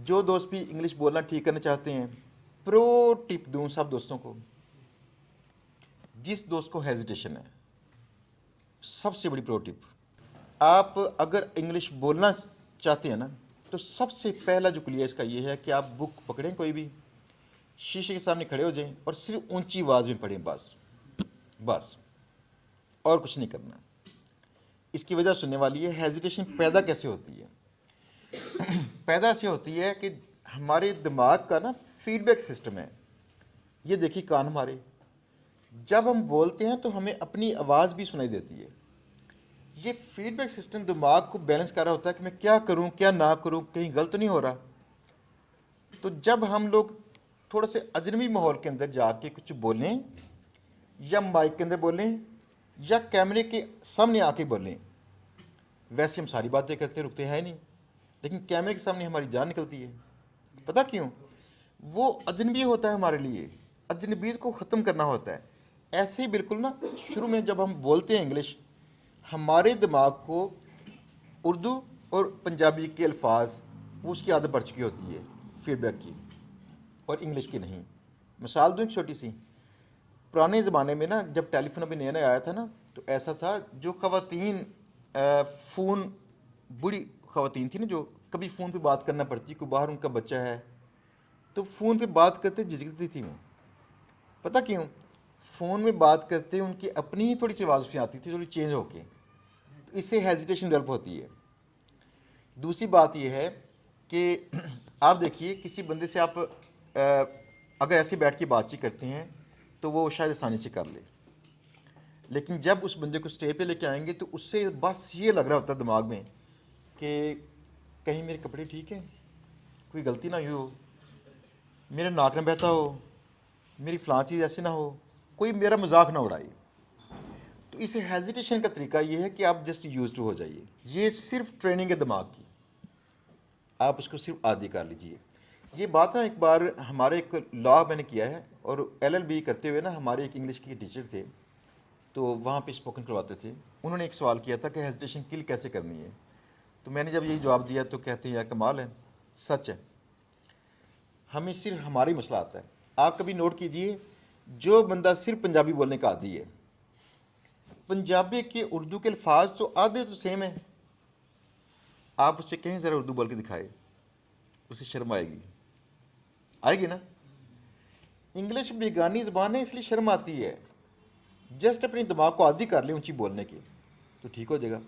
जो दोस्त भी इंग्लिश बोलना ठीक करना चाहते हैं, प्रो टिप दूँ सब दोस्तों को, जिस दोस्त को हेजिटेशन है, सबसे बड़ी प्रो टिप, आप अगर इंग्लिश बोलना चाहते हैं ना, तो सबसे पहला जो क्लियर इसका ये है कि आप बुक पकड़ें कोई भी, शीशे के सामने खड़े हो जाएं और सिर्फ ऊंची आवाज़ में पढ़ें, बस बस, और कुछ नहीं करना। इसकी वजह सुनने वाली है। हेजिटेशन पैदा कैसे होती है? पैदा ऐसे होती है कि हमारे दिमाग का ना फीडबैक सिस्टम है। ये देखिए कान हमारे, जब हम बोलते हैं तो हमें अपनी आवाज़ भी सुनाई देती है। ये फीडबैक सिस्टम दिमाग को बैलेंस कर रहा होता है कि मैं क्या करूं क्या ना करूं, कहीं गलत तो नहीं हो रहा। तो जब हम लोग थोड़ा से अजनबी माहौल के अंदर जाके कुछ बोलें, या माइक के अंदर बोलें, या कैमरे के सामने आके बोलें, वैसे हम सारी बातें करते रुकते हैं नहीं, लेकिन कैमरे के सामने हमारी जान निकलती है। पता क्यों? वो अजनबी होता है हमारे लिए, अजनबीत को ख़त्म करना होता है। ऐसे ही बिल्कुल ना, शुरू में जब हम बोलते हैं इंग्लिश, हमारे दिमाग को उर्दू और पंजाबी के अल्फाज उसकी आदत पड़ चुकी होती है फीडबैक की, और इंग्लिश की नहीं। मिसाल दूँ एक छोटी सी, पुराने ज़माने में ना जब टेलीफोन अभी नया नया आया था ना, तो ऐसा था जो ख़वातीन फ़ोन, बूढ़ी ख़वातीन थी ना, जो कभी फ़ोन पे बात करना पड़ती, कोई बाहर उनका बच्चा है, तो फ़ोन पे बात करते झिझकती थी वो। पता क्यों? फ़ोन में बात करते उनकी अपनी ही थोड़ी सी आवाज़ आती थी, थोड़ी चेंज होके, तो इससे हेजिटेशन डेवलप होती है। दूसरी बात यह है कि आप देखिए किसी बंदे से आप अगर ऐसे बैठ के बातचीत करते हैं तो वो शायद आसानी से कर ले, लेकिन जब उस बंदे को स्टे पे लेके आएंगे तो उससे बस ये लग रहा होता है दिमाग में कि कहीं मेरे कपड़े ठीक हैं, कोई गलती ना हुई हो, मेरा नाक ना बहता हो, मेरी फ़लाँ चीज़ ऐसे ना हो, कोई मेरा मजाक ना उड़ाए। तो इस हेजिटेशन का तरीका ये है कि आप जस्ट यूज टू हो जाइए। ये सिर्फ ट्रेनिंग है दिमाग की, आप उसको सिर्फ आदी कर लीजिए। ये बात ना एक बार हमारे एक लॉ मैंने किया है, और LLB करते हुए ना हमारे एक इंग्लिश के टीचर थे, तो वहाँ पे स्पोकन करवाते थे। उन्होंने एक सवाल किया था कि हेजिटेशन किल कैसे करनी है, तो मैंने जब यही जवाब दिया तो कहते हैं यार कमाल है, सच है, हमें सिर्फ हमारा ही मसला आता है। आप कभी नोट कीजिए, जो बंदा सिर्फ पंजाबी बोलने का आदी है, पंजाबी के उर्दू के अल्फाज तो आधे तो सेम है, आप उससे कहीं ज़रा उर्दू बोल के दिखाए, उसे शर्म आएगी, आएगी ना। इंग्लिश बेगानी ज़बान है इसलिए शर्म आती है। जस्ट अपने दिमाग को आदी कर ले ऊंची बोलने की, तो ठीक हो जाएगा।